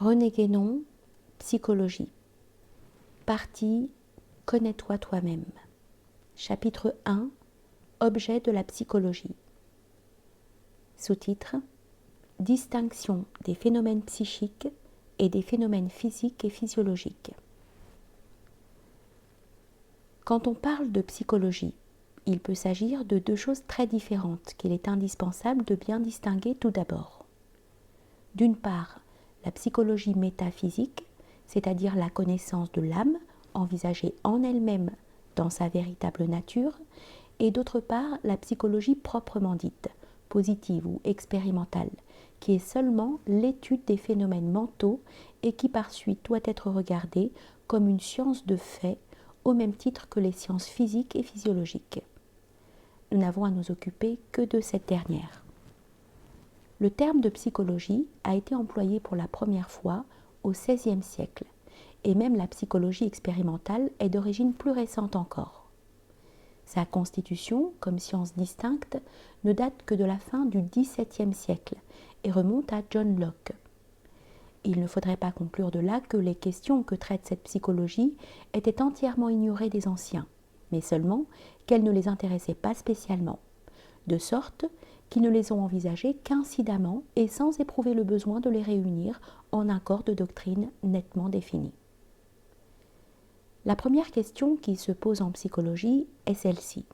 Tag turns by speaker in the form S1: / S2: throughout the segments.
S1: René Guénon, Psychologie. Partie Connais-toi toi-même. Chapitre 1. Objet de la psychologie. Sous-titre Distinction des phénomènes psychiques et des phénomènes physiques et physiologiques. Quand on parle de psychologie, il peut s'agir de deux choses très différentes qu'il est indispensable de bien distinguer tout d'abord. D'une part, la psychologie métaphysique, c'est-à-dire la connaissance de l'âme, envisagée en elle-même dans sa véritable nature, et d'autre part, la psychologie proprement dite, positive ou expérimentale, qui est seulement l'étude des phénomènes mentaux et qui par suite doit être regardée comme une science de fait, au même titre que les sciences physiques et physiologiques. Nous n'avons à nous occuper que de cette dernière. Le terme de psychologie a été employé pour la première fois au XVIe siècle, et même la psychologie expérimentale est d'origine plus récente encore. Sa constitution, comme science distincte, ne date que de la fin du XVIIe siècle et remonte à John Locke. Il ne faudrait pas conclure de là que les questions que traite cette psychologie étaient entièrement ignorées des anciens, mais seulement qu'elles ne les intéressaient pas spécialement, de sorte qu'ils ne les ont envisagées qu'incidemment et sans éprouver le besoin de les réunir en un corps de doctrine nettement défini. La première question qui se pose en psychologie est celle-ci.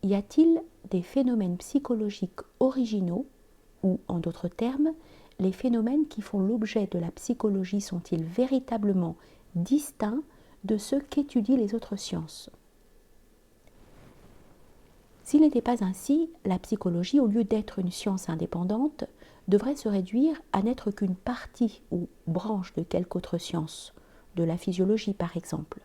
S1: Y a-t-il des phénomènes psychologiques originaux, ou en d'autres termes, les phénomènes qui font l'objet de la psychologie sont-ils véritablement distincts de ceux qu'étudient les autres sciences ? S'il n'était pas ainsi, la psychologie, au lieu d'être une science indépendante, devrait se réduire à n'être qu'une partie ou branche de quelque autre science, de la physiologie par exemple.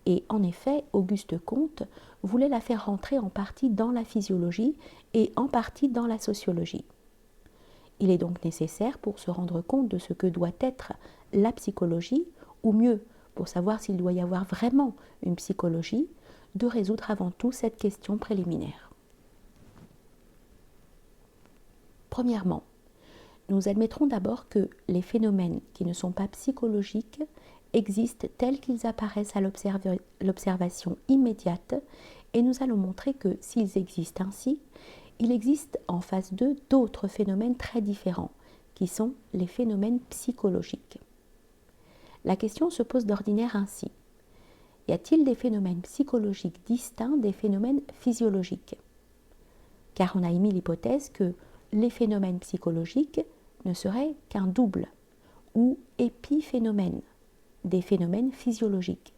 S1: Et en effet, Auguste Comte voulait la faire rentrer en partie dans la physiologie et en partie dans la sociologie. Il est donc nécessaire, pour se rendre compte de ce que doit être la psychologie, ou mieux, pour savoir s'il doit y avoir vraiment une psychologie, de résoudre avant tout cette question préliminaire. Premièrement, nous admettrons d'abord que les phénomènes qui ne sont pas psychologiques existent tels qu'ils apparaissent à l'observation immédiate, et nous allons montrer que s'ils existent ainsi, il existe en face d'eux d'autres phénomènes très différents, qui sont les phénomènes psychologiques. La question se pose d'ordinaire ainsi. Y a-t-il des phénomènes psychologiques distincts des phénomènes physiologiques ? Car on a émis l'hypothèse que les phénomènes psychologiques ne seraient qu'un double ou épiphénomène des phénomènes physiologiques.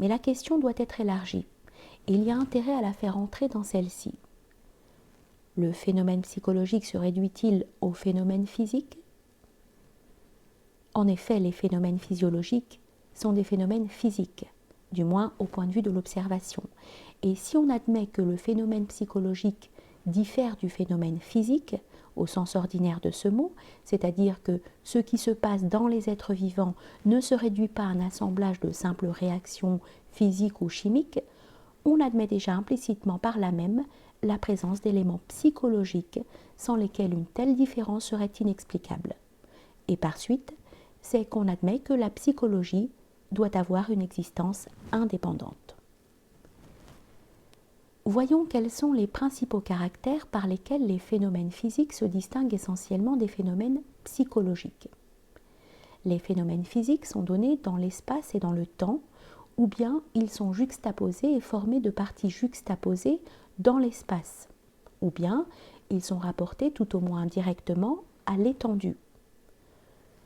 S1: Mais la question doit être élargie et il y a intérêt à la faire entrer dans celle-ci. Le phénomène psychologique se réduit-il au phénomène physique ? En effet, les phénomènes physiologiques sont des phénomènes physiques, du moins au point de vue de l'observation. Et si on admet que le phénomène psychologique diffère du phénomène physique, au sens ordinaire de ce mot, c'est-à-dire que ce qui se passe dans les êtres vivants ne se réduit pas à un assemblage de simples réactions physiques ou chimiques, on admet déjà implicitement par là même la présence d'éléments psychologiques sans lesquels une telle différence serait inexplicable. Et par suite, c'est qu'on admet que la psychologie doit avoir une existence indépendante. Voyons quels sont les principaux caractères par lesquels les phénomènes physiques se distinguent essentiellement des phénomènes psychologiques. Les phénomènes physiques sont donnés dans l'espace et dans le temps, ou bien ils sont juxtaposés et formés de parties juxtaposées dans l'espace, ou bien ils sont rapportés tout au moins indirectement à l'étendue.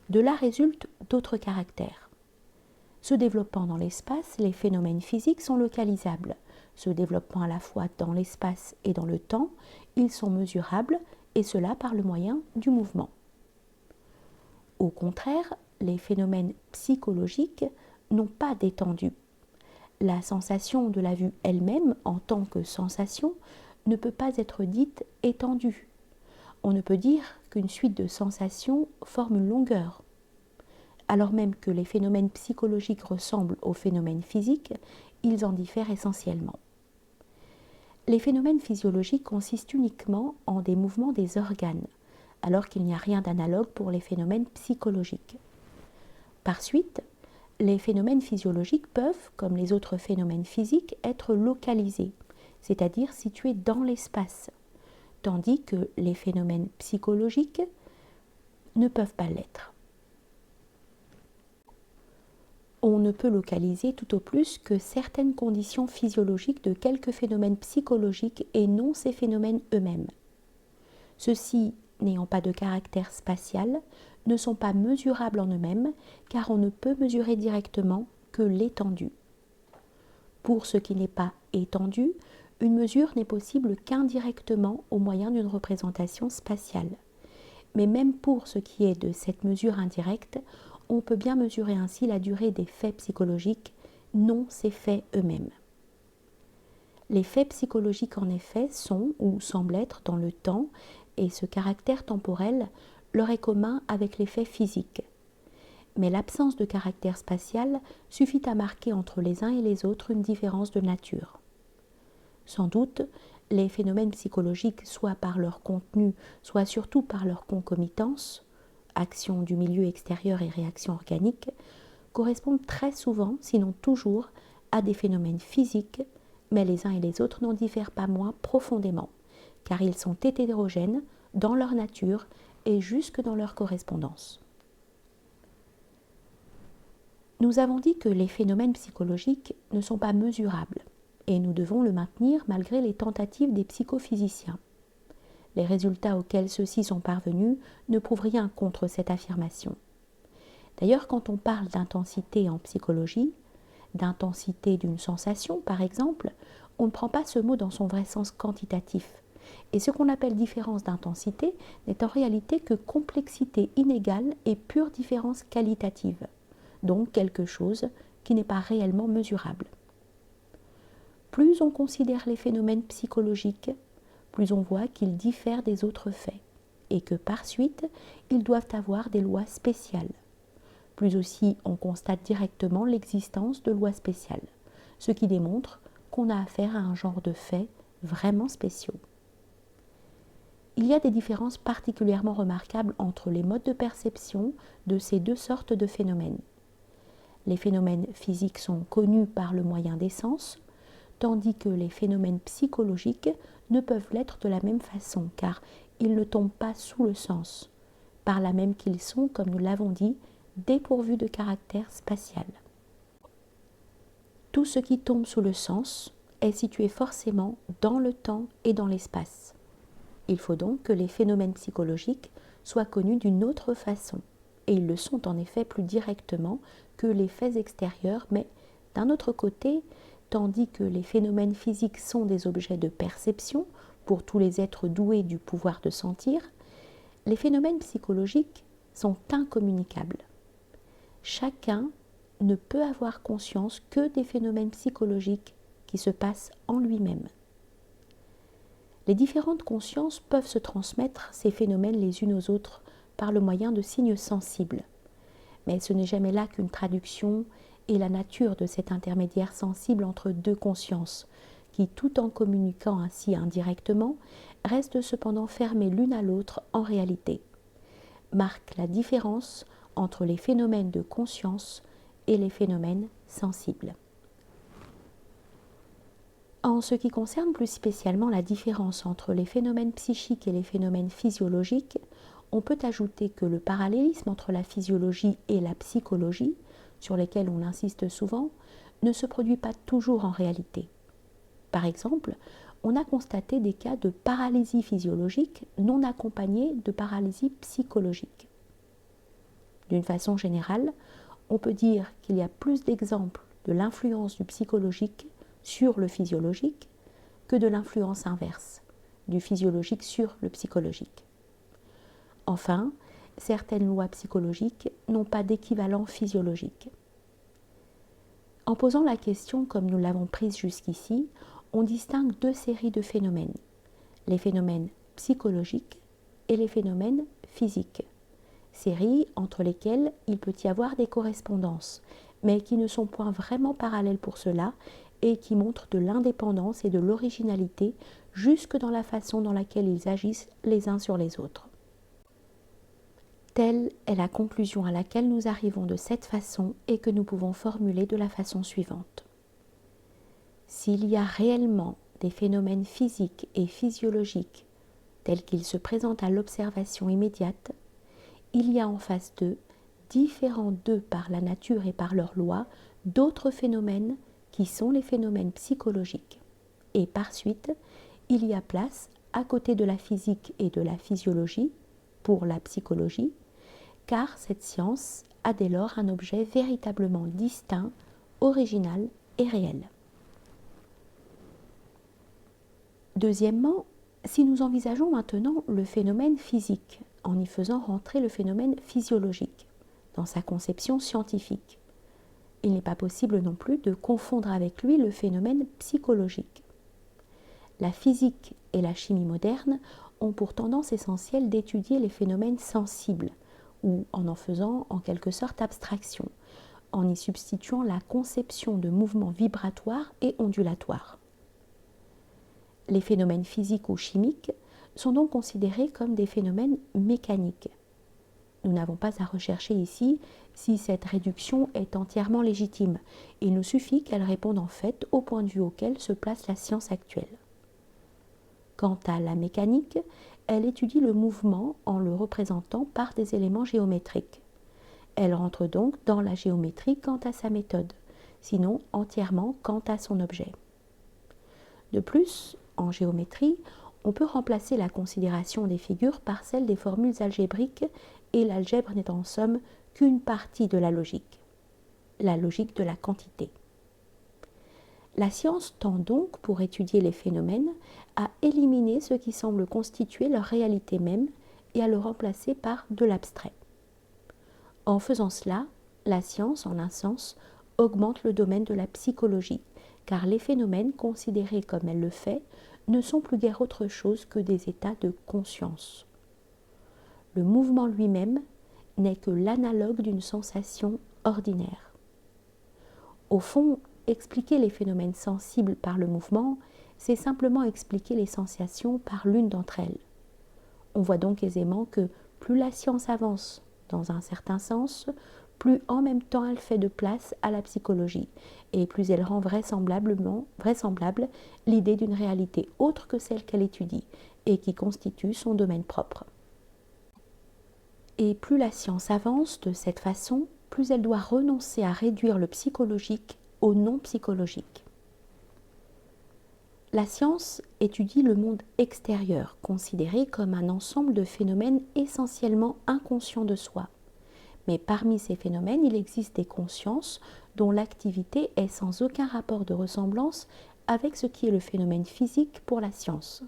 S1: De là résultent d'autres caractères. Se développant dans l'espace, les phénomènes physiques sont localisables. Se développant à la fois dans l'espace et dans le temps, ils sont mesurables, et cela par le moyen du mouvement. Au contraire, les phénomènes psychologiques n'ont pas d'étendue. La sensation de la vue elle-même, en tant que sensation, ne peut pas être dite étendue. On ne peut dire qu'une suite de sensations forme une longueur. Alors même que les phénomènes psychologiques ressemblent aux phénomènes physiques, ils en diffèrent essentiellement. Les phénomènes physiologiques consistent uniquement en des mouvements des organes, alors qu'il n'y a rien d'analogue pour les phénomènes psychologiques. Par suite, les phénomènes physiologiques peuvent, comme les autres phénomènes physiques, être localisés, c'est-à-dire situés dans l'espace, tandis que les phénomènes psychologiques ne peuvent pas l'être. On ne peut localiser tout au plus que certaines conditions physiologiques de quelques phénomènes psychologiques et non ces phénomènes eux-mêmes. Ceux-ci, n'ayant pas de caractère spatial, ne sont pas mesurables en eux-mêmes car on ne peut mesurer directement que l'étendue. Pour ce qui n'est pas étendu, une mesure n'est possible qu'indirectement au moyen d'une représentation spatiale. Mais même pour ce qui est de cette mesure indirecte, on peut bien mesurer ainsi la durée des faits psychologiques, non ces faits eux-mêmes. Les faits psychologiques en effet sont ou semblent être dans le temps, et ce caractère temporel leur est commun avec les faits physiques. Mais l'absence de caractère spatial suffit à marquer entre les uns et les autres une différence de nature. Sans doute, les phénomènes psychologiques, soit par leur contenu, soit surtout par leur concomitance, action du milieu extérieur et réaction organique, correspondent très souvent, sinon toujours, à des phénomènes physiques, mais les uns et les autres n'en diffèrent pas moins profondément, car ils sont hétérogènes dans leur nature et jusque dans leur correspondance. Nous avons dit que les phénomènes psychologiques ne sont pas mesurables, et nous devons le maintenir malgré les tentatives des psychophysiciens. Les résultats auxquels ceux-ci sont parvenus ne prouvent rien contre cette affirmation. D'ailleurs, quand on parle d'intensité en psychologie, d'intensité d'une sensation par exemple, on ne prend pas ce mot dans son vrai sens quantitatif. Et ce qu'on appelle différence d'intensité n'est en réalité que complexité inégale et pure différence qualitative, donc quelque chose qui n'est pas réellement mesurable. Plus on considère les phénomènes psychologiques, plus on voit qu'ils diffèrent des autres faits, et que par suite, ils doivent avoir des lois spéciales. Plus aussi on constate directement l'existence de lois spéciales, ce qui démontre qu'on a affaire à un genre de faits vraiment spéciaux. Il y a des différences particulièrement remarquables entre les modes de perception de ces deux sortes de phénomènes. Les phénomènes physiques sont connus par le moyen des sens, tandis que les phénomènes psychologiques ne peuvent l'être de la même façon, car ils ne tombent pas sous le sens, par là même qu'ils sont, comme nous l'avons dit, dépourvus de caractère spatial. Tout ce qui tombe sous le sens est situé forcément dans le temps et dans l'espace. Il faut donc que les phénomènes psychologiques soient connus d'une autre façon, et ils le sont en effet plus directement que les faits extérieurs, mais d'un autre côté, tandis que les phénomènes physiques sont des objets de perception pour tous les êtres doués du pouvoir de sentir, les phénomènes psychologiques sont incommunicables. Chacun ne peut avoir conscience que des phénomènes psychologiques qui se passent en lui-même. Les différentes consciences peuvent se transmettre ces phénomènes les unes aux autres par le moyen de signes sensibles. Mais ce n'est jamais là qu'une traduction et la nature de cet intermédiaire sensible entre deux consciences, qui, tout en communiquant ainsi indirectement, restent cependant fermées l'une à l'autre en réalité, marque la différence entre les phénomènes de conscience et les phénomènes sensibles. En ce qui concerne plus spécialement la différence entre les phénomènes psychiques et les phénomènes physiologiques, on peut ajouter que le parallélisme entre la physiologie et la psychologie, sur lesquels on insiste souvent, ne se produit pas toujours en réalité. Par exemple, on a constaté des cas de paralysie physiologique non accompagnés de paralysie psychologique. D'une façon générale, on peut dire qu'il y a plus d'exemples de l'influence du psychologique sur le physiologique que de l'influence inverse, du physiologique sur le psychologique. Enfin, certaines lois psychologiques n'ont pas d'équivalent physiologique. En posant la question comme nous l'avons prise jusqu'ici, on distingue deux séries de phénomènes, les phénomènes psychologiques et les phénomènes physiques, séries entre lesquelles il peut y avoir des correspondances, mais qui ne sont point vraiment parallèles pour cela et qui montrent de l'indépendance et de l'originalité jusque dans la façon dans laquelle ils agissent les uns sur les autres. Telle est la conclusion à laquelle nous arrivons de cette façon et que nous pouvons formuler de la façon suivante. S'il y a réellement des phénomènes physiques et physiologiques tels qu'ils se présentent à l'observation immédiate, il y a en face d'eux, différents d'eux par la nature et par leurs lois, d'autres phénomènes qui sont les phénomènes psychologiques. Et par suite, il y a place, à côté de la physique et de la physiologie, pour la psychologie, car cette science a dès lors un objet véritablement distinct, original et réel. Deuxièmement, si nous envisageons maintenant le phénomène physique, en y faisant rentrer le phénomène physiologique dans sa conception scientifique, il n'est pas possible non plus de confondre avec lui le phénomène psychologique. La physique et la chimie moderne ont pour tendance essentielle d'étudier les phénomènes sensibles, ou en faisant en quelque sorte abstraction, en y substituant la conception de mouvements vibratoires et ondulatoires. Les phénomènes physiques ou chimiques sont donc considérés comme des phénomènes mécaniques. Nous n'avons pas à rechercher ici si cette réduction est entièrement légitime. Il nous suffit qu'elle réponde en fait au point de vue auquel se place la science actuelle. Quant à la mécanique, elle étudie le mouvement en le représentant par des éléments géométriques. Elle rentre donc dans la géométrie quant à sa méthode, sinon entièrement quant à son objet. De plus, en géométrie, on peut remplacer la considération des figures par celle des formules algébriques, et l'algèbre n'est en somme qu'une partie de la logique de la quantité. La science tend donc, pour étudier les phénomènes, à éliminer ce qui semble constituer leur réalité même et à le remplacer par de l'abstrait. En faisant cela, la science, en un sens, augmente le domaine de la psychologie, car les phénomènes considérés comme elle le fait ne sont plus guère autre chose que des états de conscience. Le mouvement lui-même n'est que l'analogue d'une sensation ordinaire. Au fond, expliquer les phénomènes sensibles par le mouvement, c'est simplement expliquer les sensations par l'une d'entre elles. On voit donc aisément que plus la science avance dans un certain sens, plus en même temps elle fait de place à la psychologie, et plus elle rend vraisemblable l'idée d'une réalité autre que celle qu'elle étudie, et qui constitue son domaine propre. Et plus la science avance de cette façon, plus elle doit renoncer à réduire le psychologique au non psychologique. La science étudie le monde extérieur, considéré comme un ensemble de phénomènes essentiellement inconscients de soi. Mais parmi ces phénomènes, il existe des consciences dont l'activité est sans aucun rapport de ressemblance avec ce qui est le phénomène physique pour la science.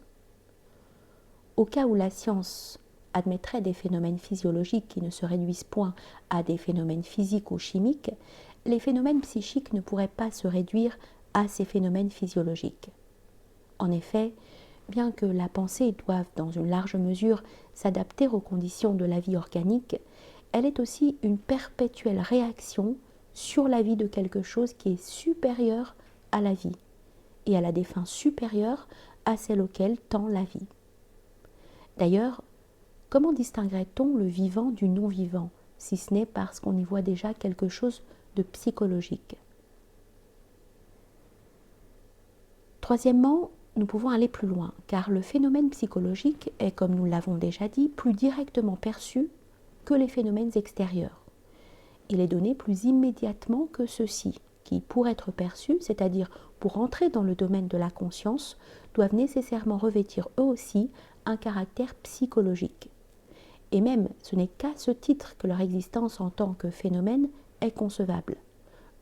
S1: Au cas où la science admettrait des phénomènes physiologiques qui ne se réduisent point à des phénomènes physiques ou chimiques, les phénomènes psychiques ne pourraient pas se réduire à ces phénomènes physiologiques. En effet, bien que la pensée doive dans une large mesure s'adapter aux conditions de la vie organique, elle est aussi une perpétuelle réaction sur la vie de quelque chose qui est supérieur à la vie et à la des fins supérieures à celles auxquelles tend la vie. D'ailleurs, comment distinguerait-on le vivant du non-vivant, si ce n'est parce qu'on y voit déjà quelque chose de psychologique? Troisièmement, nous pouvons aller plus loin, car le phénomène psychologique est, comme nous l'avons déjà dit, plus directement perçu que les phénomènes extérieurs. Il est donné plus immédiatement que ceux-ci, qui, pour être perçus, c'est-à-dire pour entrer dans le domaine de la conscience, doivent nécessairement revêtir eux aussi un caractère psychologique. Et même, ce n'est qu'à ce titre que leur existence en tant que phénomène est concevable.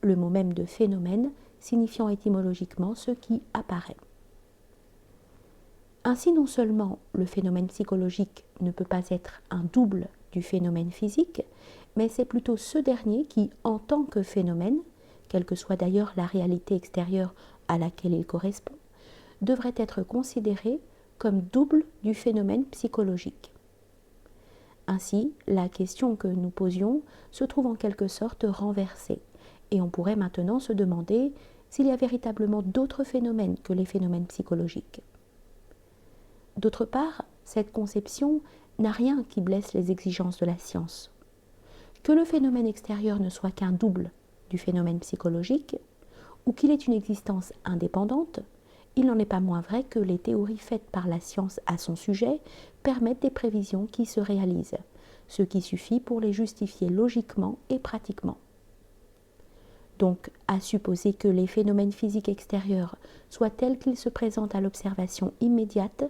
S1: Le mot même de phénomène signifiant étymologiquement ce qui apparaît. Ainsi, non seulement le phénomène psychologique ne peut pas être un double du phénomène physique, mais c'est plutôt ce dernier qui, en tant que phénomène, quelle que soit d'ailleurs la réalité extérieure à laquelle il correspond, devrait être considéré comme double du phénomène psychologique. Ainsi, la question que nous posions se trouve en quelque sorte renversée, et on pourrait maintenant se demander s'il y a véritablement d'autres phénomènes que les phénomènes psychologiques. D'autre part, cette conception n'a rien qui blesse les exigences de la science. Que le phénomène extérieur ne soit qu'un double du phénomène psychologique, ou qu'il ait une existence indépendante, il n'en est pas moins vrai que les théories faites par la science à son sujet permettent des prévisions qui se réalisent, ce qui suffit pour les justifier logiquement et pratiquement. Donc, à supposer que les phénomènes physiques extérieurs soient tels qu'ils se présentent à l'observation immédiate,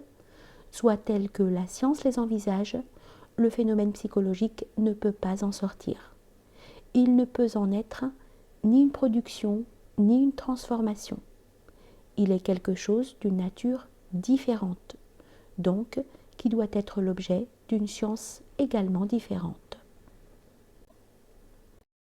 S1: soit tels que la science les envisage, le phénomène psychologique ne peut pas en sortir. Il ne peut en être ni une production, ni une transformation. Il est quelque chose d'une nature différente, donc qui doit être l'objet d'une science également différente.